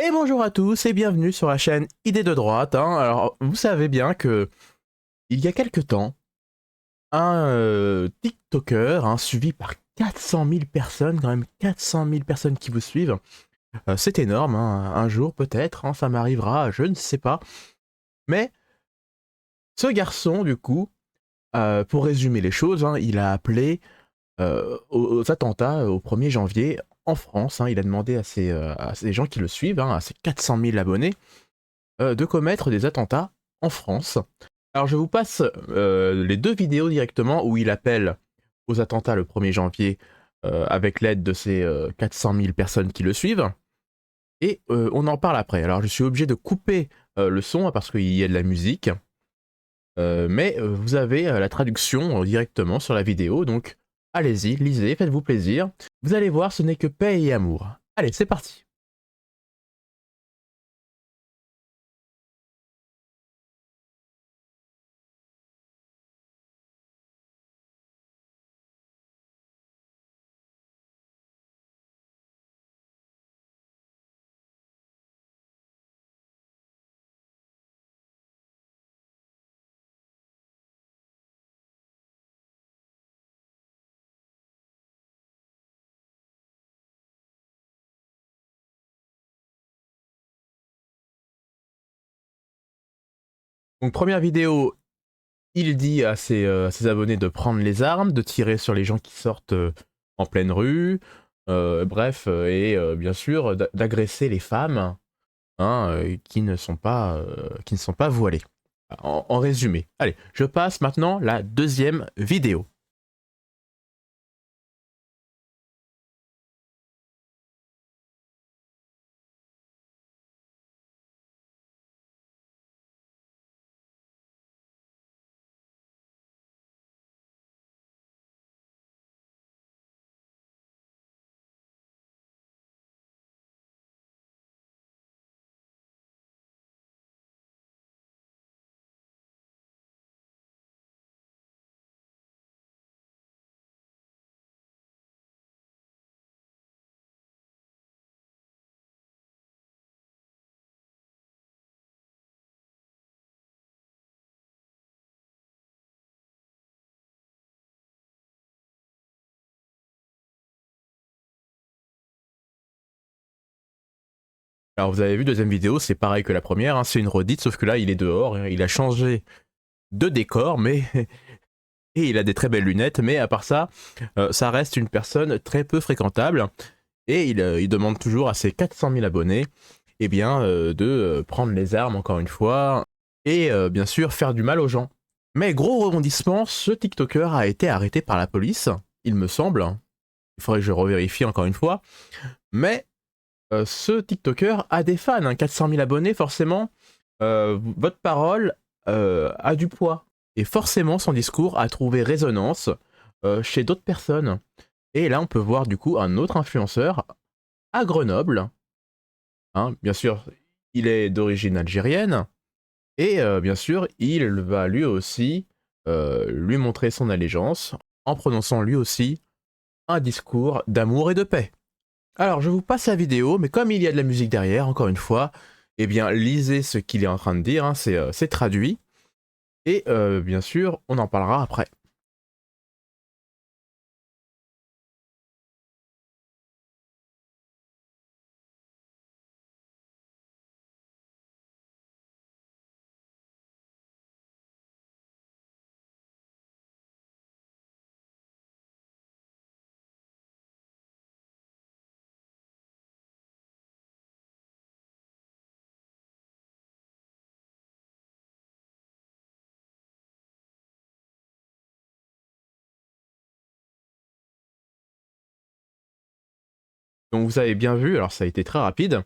Et bonjour à tous et bienvenue sur la chaîne Idées de droite. Alors, vous savez bien que il y a quelque temps, un TikToker suivi par 400 000 personnes, quand même 400 000 personnes qui vous suivent, c'est énorme. Un jour peut-être, ça m'arrivera, je ne sais pas. Mais ce garçon, du coup, pour résumer les choses, il a appelé aux attentats au 1er janvier en France. Il a demandé à ces gens qui le suivent, à ses 400 000 abonnés, de commettre des attentats en France. Alors je vous passe les deux vidéos directement où il appelle aux attentats le 1er janvier avec l'aide de ces 400 000 personnes qui le suivent. Et on en parle après. Alors je suis obligé de couper le son parce qu'il y a de la musique. Mais vous avez la traduction directement sur la vidéo. Donc allez-y, lisez, faites-vous plaisir. Vous allez voir, ce n'est que paix et amour. Allez, c'est parti. Donc première vidéo, il dit à ses abonnés de prendre les armes, de tirer sur les gens qui sortent en pleine rue, bien sûr d'agresser les femmes qui ne sont pas voilées. En résumé. Allez, je passe maintenant la deuxième vidéo. Alors vous avez vu, deuxième vidéo, c'est pareil que la première, c'est une redite, sauf que là il est dehors, il a changé de décor, mais et il a des très belles lunettes, mais à part ça, ça reste une personne très peu fréquentable, et il demande toujours à ses 400 000 abonnés de prendre les armes encore une fois, et bien sûr faire du mal aux gens. Mais gros rebondissement, ce TikToker a été arrêté par la police, il me semble, il faudrait que je revérifie encore une fois, mais ce TikToker a des fans, 400 000 abonnés, forcément, votre parole a du poids. Et forcément, son discours a trouvé résonance chez d'autres personnes. Et là, on peut voir du coup un autre influenceur à Grenoble. Bien sûr, il est d'origine algérienne. Et bien sûr, il va lui aussi lui montrer son allégeance en prononçant lui aussi un discours d'amour et de paix. Alors, je vous passe la vidéo, mais comme il y a de la musique derrière, encore une fois, eh bien, lisez ce qu'il est en train de dire, c'est traduit. Et bien sûr, on en parlera après. Donc vous avez bien vu, alors ça a été très rapide,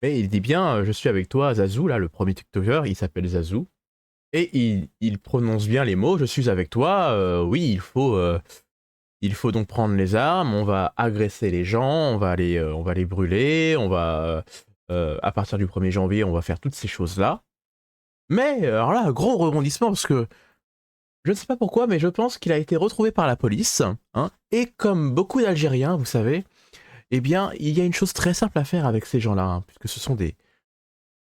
mais il dit bien je suis avec toi Zazu, là le premier TikToker, il s'appelle Zazu, et il prononce bien les mots, je suis avec toi, oui il faut donc prendre les armes, on va agresser les gens, on va les brûler, à partir du 1er janvier on va faire toutes ces choses-là. Mais alors là, gros rebondissement parce que je ne sais pas pourquoi, mais je pense qu'il a été retrouvé par la police, et comme beaucoup d'Algériens, vous savez, Eh bien, il y a une chose très simple à faire avec ces gens-là, hein, puisque ce sont des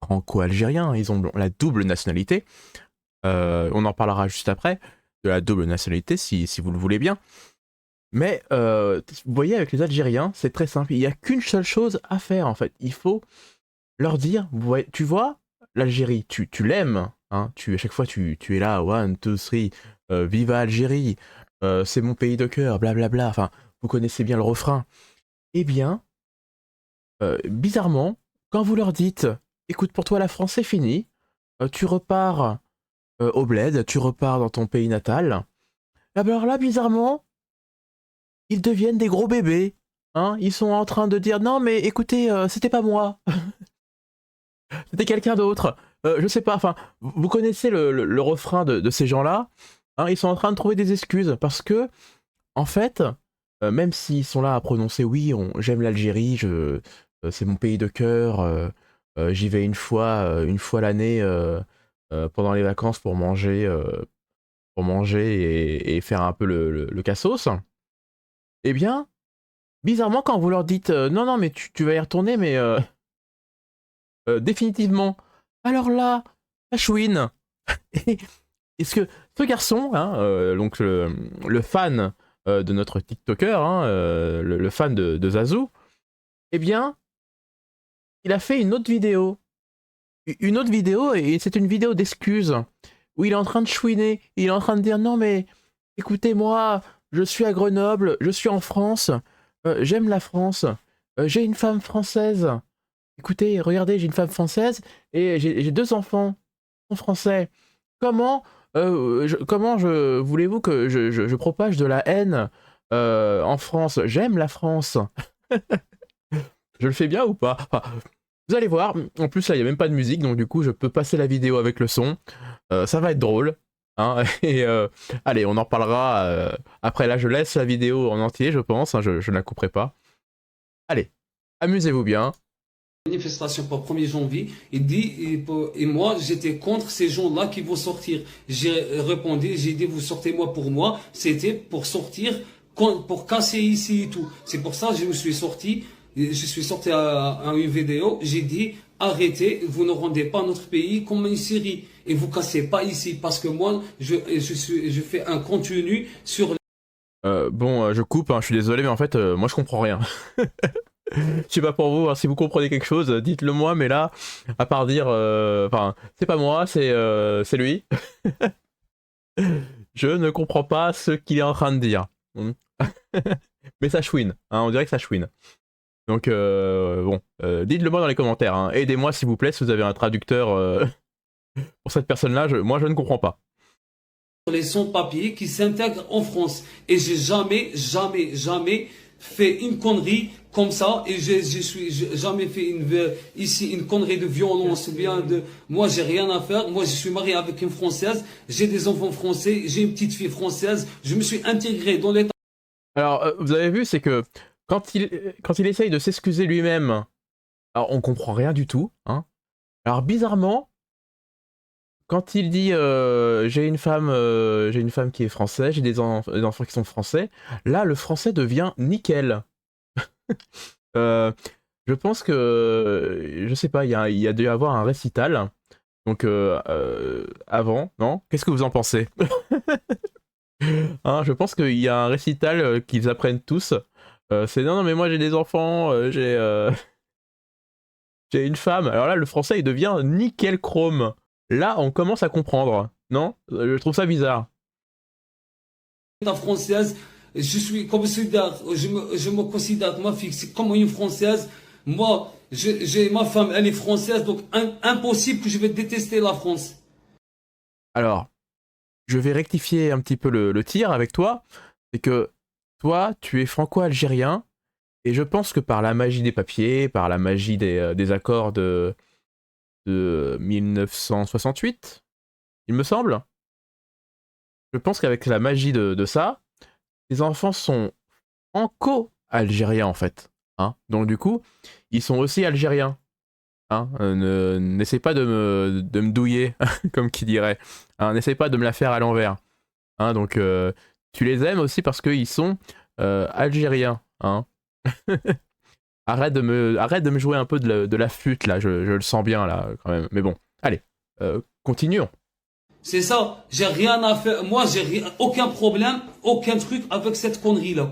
franco-algériens, ils ont la double nationalité. On en parlera juste après, de la double nationalité, si vous le voulez bien. Mais vous voyez, avec les Algériens, c'est très simple. Il n'y a qu'une seule chose à faire, en fait. Il faut leur dire, tu vois, l'Algérie, tu l'aimes. Hein, à chaque fois, tu es là, one, two, three, viva Algérie, c'est mon pays de cœur, blablabla. Enfin, vous connaissez bien le refrain. Eh bien, bizarrement, quand vous leur dites, écoute, pour toi, la France, c'est fini, tu repars au bled, tu repars dans ton pays natal, alors là, bizarrement, ils deviennent des gros bébés. Hein, ils sont en train de dire, non, mais écoutez, c'était pas moi, c'était quelqu'un d'autre. Je sais pas, enfin, vous connaissez le refrain de ces gens-là. Hein, ils sont en train de trouver des excuses parce que, en fait, même s'ils sont là à prononcer, oui, j'aime l'Algérie, c'est mon pays de cœur, j'y vais une fois l'année pendant les vacances pour manger et faire un peu le cassos. Eh bien, bizarrement, quand vous leur dites non, non, mais tu vas y retourner, mais définitivement, alors là, la chouine. Est-ce que ce garçon, hein, donc le fan de notre TikToker, hein, le fan de Zazu, eh bien, il a fait une autre vidéo. Une autre vidéo, et c'est une vidéo d'excuses, où il est en train de chouiner, il est en train de dire non mais, écoutez-moi, je suis à Grenoble, je suis en France, j'aime la France, j'ai une femme française. Écoutez, regardez, j'ai une femme française, et j'ai deux enfants français. Comment, voulez-vous que je propage de la haine en France? J'aime la France. Je le fais bien ou pas? Enfin, vous allez voir, en plus là il n'y a même pas de musique, donc du coup je peux passer la vidéo avec le son. Ça va être drôle. Hein, et allez, on en parlera après. Là je laisse la vidéo en entier, je pense, hein, je ne la couperai pas. Allez, amusez-vous bien. Manifestation pour 1er janvier, il dit, et moi j'étais contre ces gens-là qui vont sortir. J'ai répondu, j'ai dit vous sortez moi, c'était pour sortir, pour casser ici et tout. C'est pour ça que je me suis sorti, à une vidéo, j'ai dit arrêtez, vous ne rendez pas notre pays comme une Syrie et vous cassez pas ici parce que moi je fais un contenu sur. Bon, je coupe, hein, je suis désolé, mais en fait, moi je comprends rien. Je sais pas pour vous, hein, si vous comprenez quelque chose, dites-le moi, mais là, à part dire, enfin, c'est pas moi, c'est lui. Je ne comprends pas ce qu'il est en train de dire. Mais ça chouine, hein, on dirait que ça chouine. Donc, bon, dites-le moi dans les commentaires. Hein. Aidez-moi s'il vous plaît si vous avez un traducteur pour cette personne-là. Moi, je ne comprends pas. Les sans-papiers qui s'intègrent en France. Et j'ai jamais fait une connerie comme ça. Et j'ai jamais fait ici une connerie de violence. Bien de, moi, j'ai rien à faire. Moi, je suis marié avec une Française. J'ai des enfants français. J'ai une petite fille française. Je me suis intégré dans l'État. Alors, vous avez vu, c'est que quand il essaye de s'excuser lui-même, alors on comprend rien du tout. Hein. Alors, bizarrement, quand il dit j'ai une femme qui est française, j'ai des enfants qui sont français, là le français devient nickel. Je pense que je sais pas, il y a dû avoir un récital. Donc avant, non? Qu'est-ce que vous en pensez? Hein, je pense qu'il y a un récital qu'ils apprennent tous. C'est non, non, mais moi j'ai des enfants, j'ai une femme. Alors là, le français il devient nickel chrome. Là, on commence à comprendre. Non? Je trouve ça bizarre. Française, je suis comme je me considère ma fille comme une Française. Moi, j'ai ma femme, elle est française, donc impossible que je vais détester la France. Alors, je vais rectifier un petit peu le tir avec toi. C'est que toi, tu es franco-algérien. Et je pense que par la magie des papiers, par la magie des accords de 1968, il me semble, je pense qu'avec la magie de ça, les enfants sont franco-algériens en fait. Hein. Donc du coup, ils sont aussi algériens. Hein. N'essaie pas de me douiller, comme qui dirait. Hein. N'essaie pas de me la faire à l'envers. Hein. Donc tu les aimes aussi parce qu'ils sont algériens. Hein. arrête de me jouer un peu de la flûte là, je le sens bien là quand même. Mais bon, allez, continuons. C'est ça, j'ai rien à faire. Moi, j'ai rien, aucun problème, aucun truc avec cette connerie-là.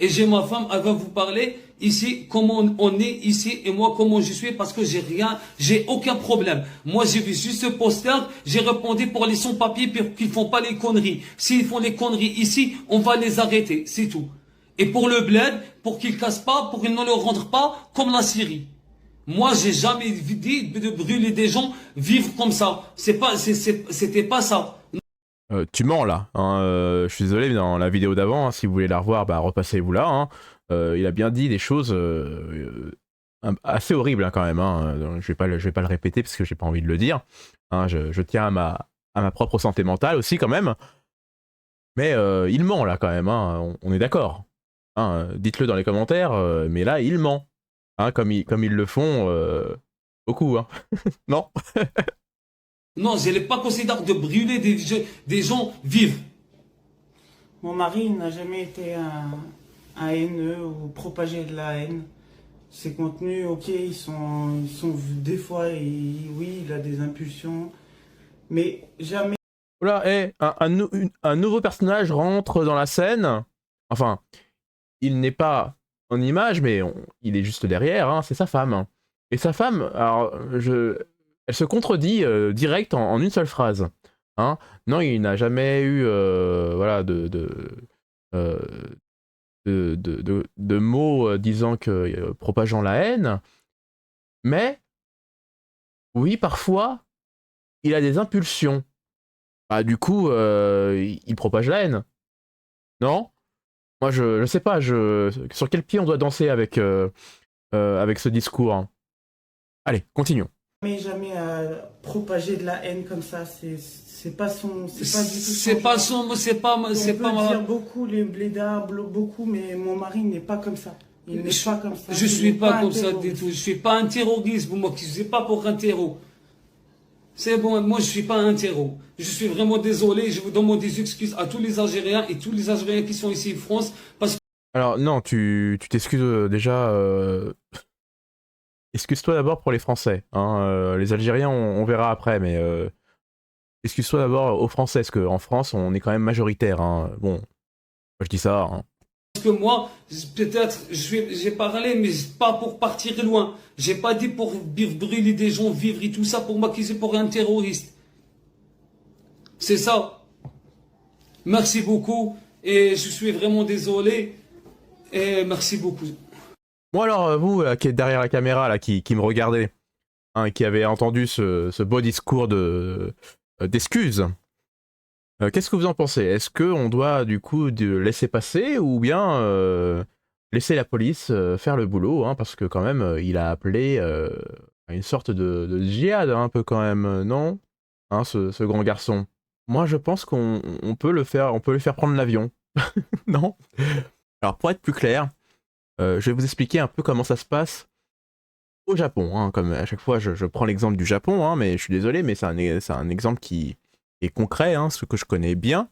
Et j'ai ma femme, elle va vous parler ici, comment on est ici, et moi, comment je suis, parce que j'ai rien, j'ai aucun problème. Moi, j'ai vu juste ce poster, j'ai répondu pour les sans-papiers, pour qu'ils font pas les conneries. S'ils font les conneries ici, on va les arrêter, c'est tout. Et pour le bled, pour qu'ils cassent pas, pour qu'ils ne le rendent pas, comme la Syrie. Moi, j'ai jamais dit de brûler des gens, vivre comme ça. C'était pas ça. Tu mens là, hein, je suis désolé, mais dans la vidéo d'avant, hein, si vous voulez la revoir, bah repassez-vous là. Hein. Il a bien dit des choses assez horribles hein, quand même. Hein. Donc, je vais pas le répéter parce que j'ai pas envie de le dire. Hein, je tiens à ma propre santé mentale aussi quand même. Mais il ment là quand même, hein, on est d'accord. Hein, dites-le dans les commentaires, mais là il ment. Hein, comme ils le font beaucoup. Hein. Non. Non, je n'ai pas considéré de brûler des gens vifs. Mon mari n'a jamais été un haineux ou propager de la haine. Ses contenus, ok, ils sont des fois, oui, il a des impulsions, mais jamais. Oula, un nouveau personnage rentre dans la scène. Enfin, il n'est pas en image, mais il est juste derrière, hein, c'est sa femme. Et sa femme, alors, elle se contredit direct en une seule phrase. Hein. Non, il n'a jamais eu voilà, euh, de mots disant que propageant la haine. Mais, oui, parfois, il a des impulsions. Bah, du coup, il propage la haine. Non? Moi, je sais pas, sur quel pied on doit danser avec ce discours. Hein. Allez, continuons. Jamais propager de la haine comme ça. C'est pas c'est pas du tout C'est son pas genre. son, c'est pas, On c'est peut pas dire beaucoup les blédards, beaucoup, mais mon mari n'est pas comme ça. Il n'est pas comme ça. Je Il suis n'est pas un comme ça du terroriste. tout. Je suis pas un terroriste, vous m'accusez pas pour un terreau. C'est bon, moi je suis pas un terreau. Je suis vraiment désolé, je vous demande des excuses à tous les Algériens et tous les Algériens qui sont ici en France parce que Alors, non, tu t'excuses déjà. Excuse-toi d'abord pour les Français. Hein, les Algériens, on verra après, mais excuse-toi d'abord aux Français, parce qu'en France, on est quand même majoritaire. Hein. Bon, moi je dis ça. Hein. que moi, peut-être, j'ai parlé, mais pas pour partir loin. J'ai pas dit pour brûler des gens, vivre et tout ça pour m'accuser pour un terroriste. C'est ça. Merci beaucoup et je suis vraiment désolé et merci beaucoup. Bon alors, vous, là, qui êtes derrière la caméra, là, qui me regardez, hein, qui avez entendu ce beau discours d'excuses, qu'est-ce que vous en pensez? Est-ce qu'on doit, du coup, laisser passer ou bien laisser la police faire le boulot, hein, parce que quand même, il a appelé à une sorte de djihad, hein, un peu quand même, non? Hein, ce grand garçon. Moi, je pense qu'on peut le faire, on peut lui faire prendre l'avion. Non? Alors, pour être plus clair, je vais vous expliquer un peu comment ça se passe au Japon. Hein, comme à chaque fois, je prends l'exemple du Japon, hein, mais je suis désolé, mais c'est un exemple qui est concret, hein, ce que je connais bien.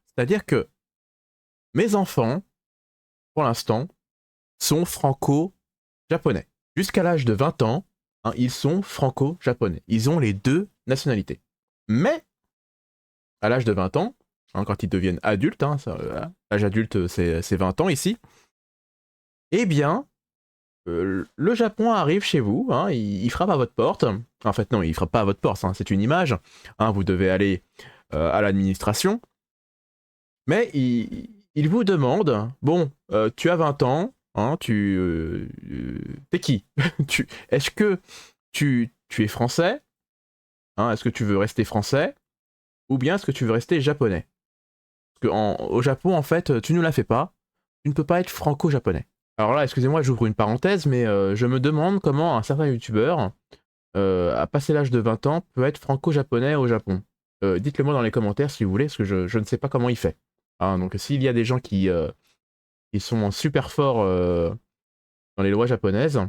C'est-à-dire que mes enfants, pour l'instant, sont franco-japonais. Jusqu'à l'âge de 20 ans, hein, ils sont franco-japonais. Ils ont les deux nationalités. Mais, à l'âge de 20 ans, hein, quand ils deviennent adultes, hein, l'âge adulte c'est 20 ans ici, eh bien, le Japon arrive chez vous, hein, il frappe à votre porte. En fait, non, il frappe pas à votre porte, hein, c'est une image. Hein, vous devez aller à l'administration. Mais il vous demande, bon, tu as 20 ans, hein, t'es qui? Est-ce que tu es français? Hein, est-ce que tu veux rester français? Ou bien est-ce que tu veux rester japonais? Parce qu'au Japon, en fait, tu ne la fais pas. Tu ne peux pas être franco-japonais. Alors là, excusez-moi, j'ouvre une parenthèse, mais je me demande comment un certain youtubeur, à passer l'âge de 20 ans, peut être franco-japonais au Japon. Dites-le moi dans les commentaires si vous voulez, parce que je ne sais pas comment il fait. Hein, donc s'il y a des gens qui sont super forts dans les lois japonaises,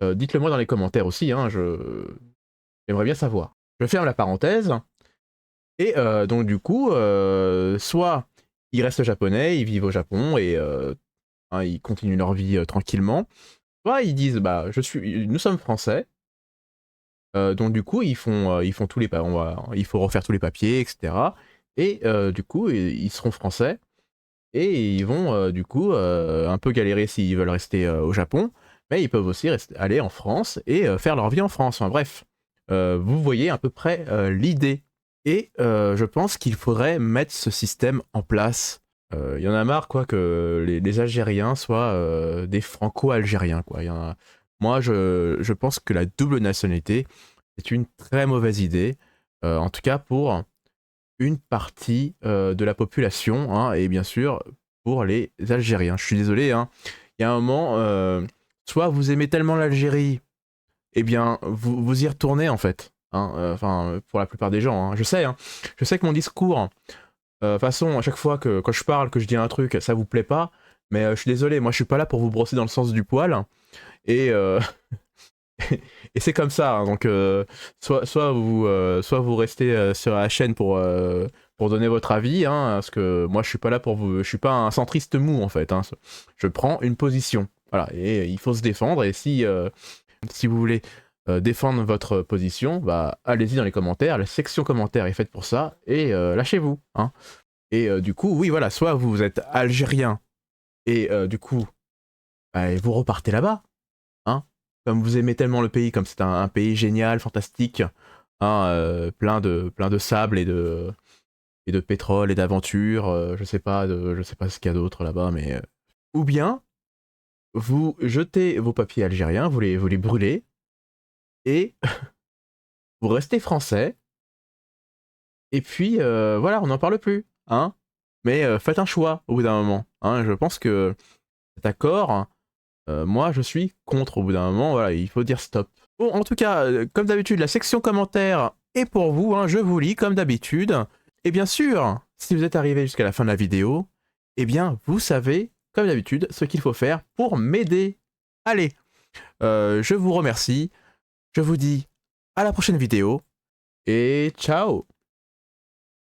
dites-le moi dans les commentaires aussi, hein, j'aimerais bien savoir. Je ferme la parenthèse, et donc du coup, soit ils restent japonais, ils vivent au Japon, et hein, ils continuent leur vie tranquillement. soit ils disent bah nous sommes français, donc du coup ils font tous les il faut refaire tous les papiers, etc. Et du coup ils seront français et ils vont du coup un peu galérer s'ils veulent rester au Japon, mais ils peuvent aussi aller en France et faire leur vie en France. Enfin, bref, vous voyez à peu près l'idée. Et je pense qu'il faudrait mettre ce système en place. Il y en a marre quoi que les Algériens soient des Franco-Algériens quoi. Moi je pense que la double nationalité c'est une très mauvaise idée, en tout cas pour une partie de la population, hein, et bien sûr pour les Algériens. Je suis désolé, hein. Il y a un moment, soit vous aimez tellement l'Algérie, eh bien vous y retournez en fait. Hein, enfin, pour la plupart des gens, hein. Je sais que mon discours, de toute façon, à chaque fois que quand je parle, que je dis un truc, ça vous plaît pas, mais je suis désolé, moi je suis pas là pour vous brosser dans le sens du poil, et et c'est comme ça, hein. Donc soit vous restez sur la chaîne pour donner votre avis, hein, parce que moi je suis pas là pour vous, je suis pas un centriste mou en fait, hein. Je prends une position, voilà, et il faut se défendre, et si vous voulez défendre votre position, bah allez-y dans les commentaires, la section commentaires est faite pour ça, et lâchez-vous, hein. Et du coup, oui voilà, soit vous êtes algérien, et du coup, bah, vous repartez là-bas, hein. Comme vous aimez tellement le pays, comme c'est un pays génial, fantastique, hein, plein de sable et de pétrole et d'aventures, je sais pas ce qu'il y a d'autre là-bas, mais ou bien vous jetez vos papiers algériens, vous les brûlez et vous restez français. Et puis voilà, on n'en parle plus, hein. Mais faites un choix au bout d'un moment, hein. Je pense que cet accord, moi je suis contre au bout d'un moment, voilà, il faut dire stop. Bon, en tout cas, comme d'habitude, la section commentaires est pour vous, hein, je vous lis comme d'habitude. Et bien sûr, si vous êtes arrivé jusqu'à la fin de la vidéo, eh bien vous savez, comme d'habitude, ce qu'il faut faire pour m'aider. Allez, je vous remercie, je vous dis à la prochaine vidéo, et ciao!